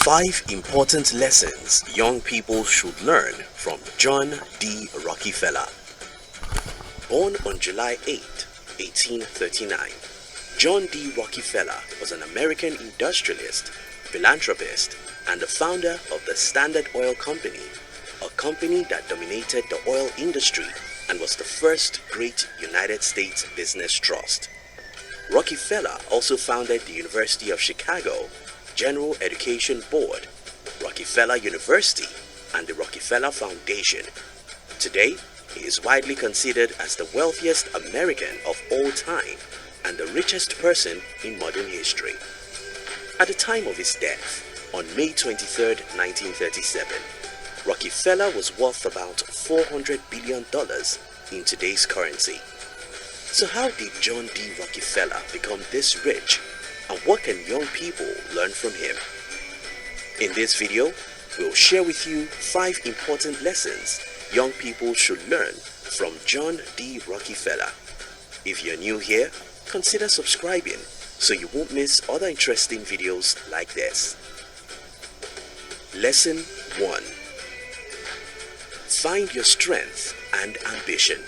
5 important lessons young people should learn from John D. Rockefeller. Born on July 8, 1839, John D. Rockefeller was an American industrialist, philanthropist, and the founder of the Standard Oil Company, a company that dominated the oil industry and was the first great United States business trust. Rockefeller also founded the University of Chicago, General Education Board, Rockefeller University, and the Rockefeller Foundation. Today, he is widely considered as the wealthiest American of all time and the richest person in modern history. At the time of his death, on May 23, 1937, Rockefeller was worth about $400 billion in today's currency. So how did John D. Rockefeller become this rich, and what can young people learn from him? In this video, we'll share with you 5 important lessons young people should learn from John D. Rockefeller. If you're new here, consider subscribing so you won't miss other interesting videos like this. Lesson 1. Find your strength and ambition.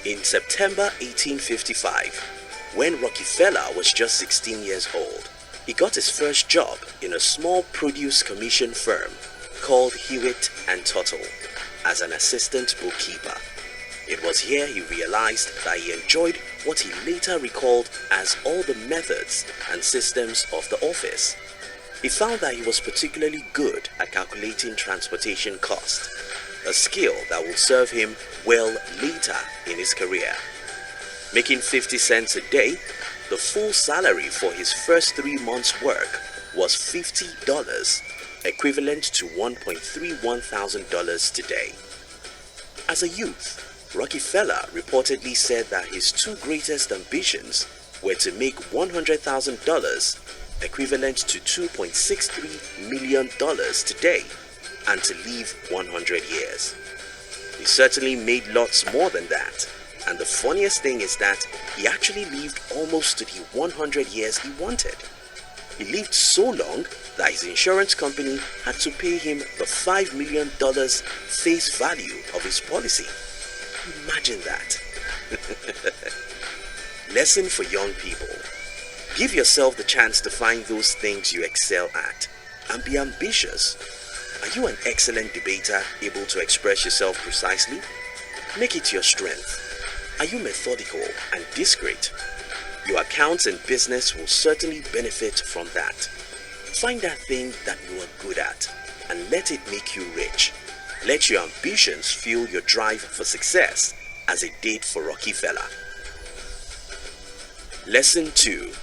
In September 1855, when Rockefeller was just 16 years old, he got his first job in a small produce commission firm called Hewitt and Tuttle as an assistant bookkeeper. It was here he realized that he enjoyed what he later recalled as all the methods and systems of the office. He found that he was particularly good at calculating transportation costs, a skill that will serve him well later in his career. Making 50 cents a day, the full salary for his first 3 months' work was $50, equivalent to $1,310 today. As a youth, Rockefeller reportedly said that his 2 greatest ambitions were to make $100,000, equivalent to $2.63 million today, and to live 100 years. He certainly made lots more than that. And the funniest thing is that he actually lived almost to the 100 years he wanted. He lived so long that his insurance company had to pay him the $5 million face value of his policy. Imagine that. Lesson for young people. Give yourself the chance to find those things you excel at and be ambitious. Are you an excellent debater, able to express yourself precisely? Make it your strength. Are you methodical and discreet? Your accounts and business will certainly benefit from that. Find that thing that you are good at and let it make you rich. Let your ambitions fuel your drive for success as it did for Rockefeller. Lesson 2.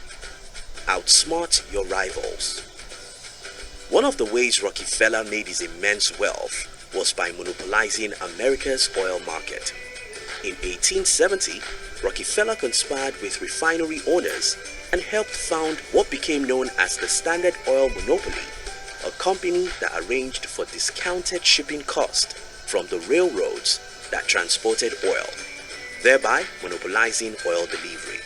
Outsmart your rivals. One of the ways Rockefeller made his immense wealth was by monopolizing America's oil market. In 1870, Rockefeller conspired with refinery owners and helped found what became known as the Standard Oil Monopoly, a company that arranged for discounted shipping costs from the railroads that transported oil, thereby monopolizing oil delivery.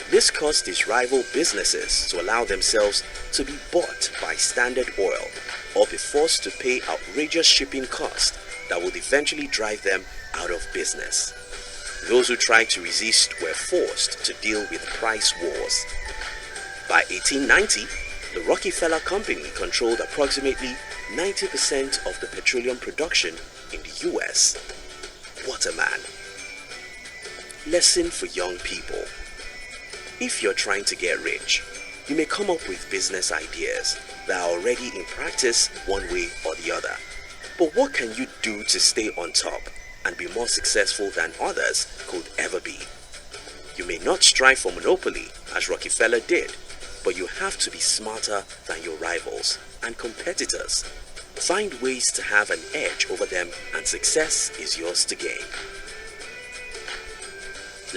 This caused his rival businesses to allow themselves to be bought by Standard Oil or be forced to pay outrageous shipping costs that would eventually drive them out of business. Those who tried to resist were forced to deal with price wars. By 1890, the Rockefeller Company controlled approximately 90% of the petroleum production in the US. What a man! Lesson for young people. If you're trying to get rich, you may come up with business ideas that are already in practice one way or the other. But what can you do to stay on top and be more successful than others could ever be? You may not strive for monopoly as Rockefeller did, but you have to be smarter than your rivals and competitors. Find ways to have an edge over them and success is yours to gain.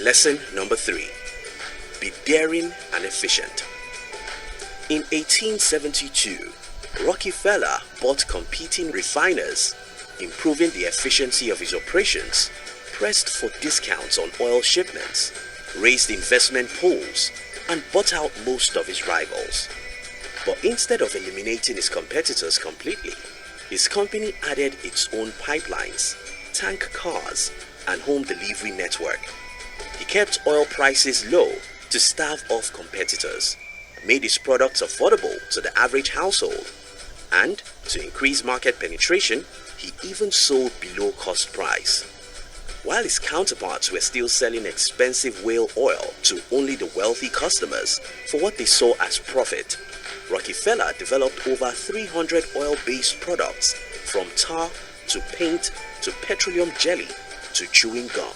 Lesson number 3. Be daring and efficient. In 1872, Rockefeller bought competing refiners, improving the efficiency of his operations, pressed for discounts on oil shipments, raised investment pools, and bought out most of his rivals. But instead of eliminating his competitors completely, his company added its own pipelines, tank cars, and home delivery network. He kept oil prices low to stave off competitors, made his products affordable to the average household, and to increase market penetration, he even sold below cost price. While his counterparts were still selling expensive whale oil to only the wealthy customers for what they saw as profit, Rockefeller developed over 300 oil-based products, from tar to paint to petroleum jelly to chewing gum.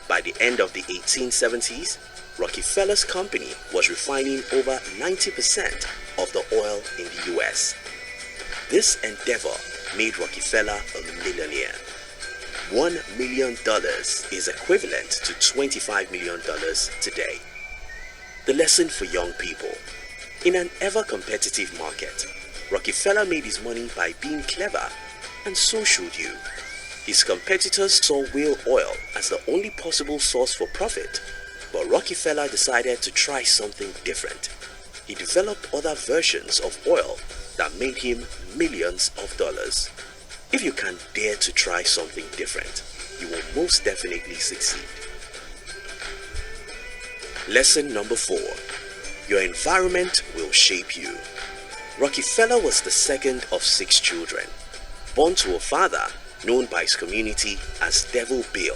By the end of the 1870s, Rockefeller's company was refining over 90% of the oil in the US. This endeavor made Rockefeller a millionaire. $1 million is equivalent to $25 million today. The lesson for young people. In an ever-competitive market, Rockefeller made his money by being clever, and so should you. His competitors saw whale oil as the only possible source for profit, but Rockefeller decided to try something different. He developed other versions of oil that made him millions of dollars. If you can dare to try something different, you will most definitely succeed. Lesson number 4. Your environment will shape you. Rockefeller was the second of 6 children, born to a father known by his community as Devil Bill,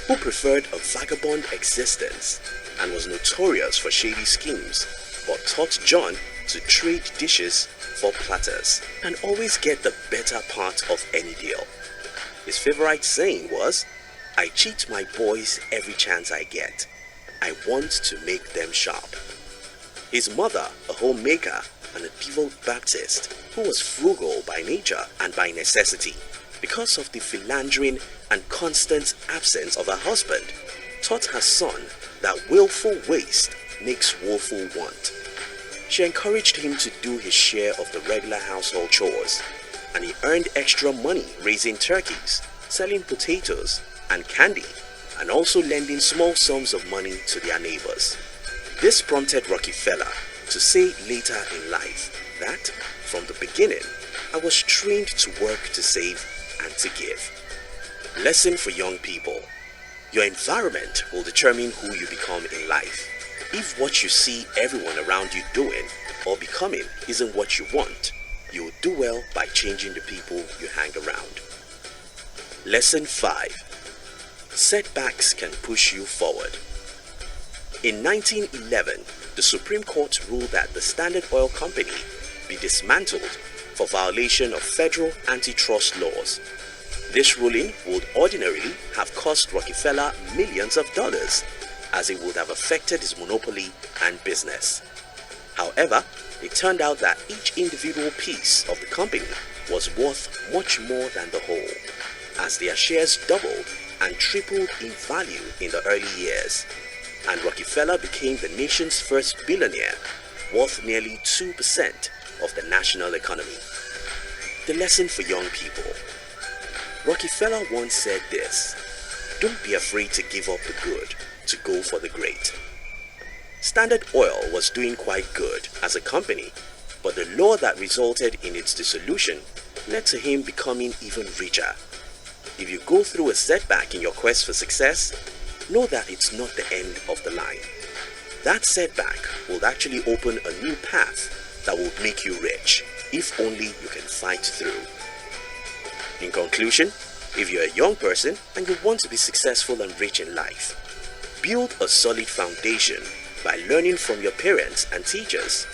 who preferred a vagabond existence and was notorious for shady schemes, but taught John to trade dishes for platters and always get the better part of any deal. His favorite saying was, "I cheat my boys every chance I get. I want to make them sharp." His mother, a homemaker and a devout Baptist who was frugal by nature and by necessity, because of the philandering and constant absence of her husband, taught her son that willful waste makes woeful want. She encouraged him to do his share of the regular household chores, and he earned extra money raising turkeys, selling potatoes and candy, and also lending small sums of money to their neighbors. This prompted Rockefeller to say later in life that, from the beginning, I was trained to work to save and to give. Lesson for young people. Your environment will determine who you become in life. If what you see everyone around you doing or becoming isn't what you want, you will do well by changing the people you hang around. Lesson 5. Setbacks can push you forward. In 1911, the Supreme Court ruled that the Standard Oil Company be dismantled for violation of federal antitrust laws. This ruling would ordinarily have cost Rockefeller millions of dollars, as it would have affected his monopoly and business. However, it turned out that each individual piece of the company was worth much more than the whole, as their shares doubled and tripled in value in the early years, and Rockefeller became the nation's first billionaire, worth nearly 2% of the national economy. The lesson for young people. Rockefeller once said this: "Don't be afraid to give up the good to go for the great." Standard Oil was doing quite good as a company, but the law that resulted in its dissolution led to him becoming even richer. If you go through a setback in your quest for success, know that it's not the end of the line. That setback will actually open a new path that will make you rich, if only you can fight through. In conclusion, if you're a young person and you want to be successful and rich in life, build a solid foundation by learning from your parents and teachers.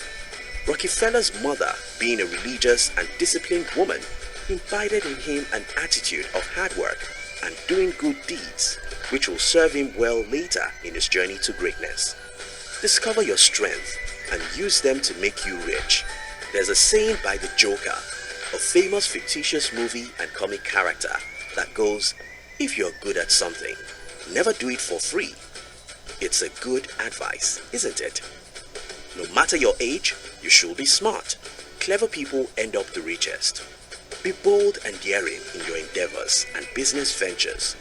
Rockefeller's mother, being a religious and disciplined woman, imbibed in him an attitude of hard work and doing good deeds, which will serve him well later in his journey to greatness. Discover your strength and use them to make you rich. There's a saying by the Joker, a famous fictitious movie and comic character, that goes, "If you're good at something, never do it for free." It's a good advice, isn't it? No matter your age, you should be smart. Clever people end up the richest. Be bold and daring in your endeavors and business ventures.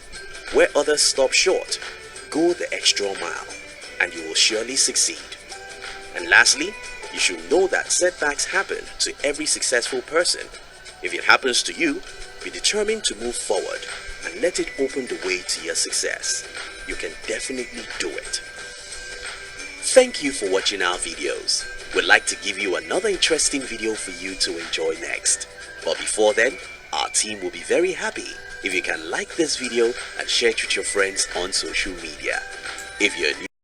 Where others stop short, go the extra mile, and you will surely succeed. And lastly, You should know that setbacks happen to every successful person. If it happens to you, be determined to move forward and let it open the way to your success. You can definitely do it. Thank you for watching our videos. We'd like to give you another interesting video for you to enjoy next. But before then, our team will be very happy if you can like this video and share it with your friends on social media. If you're new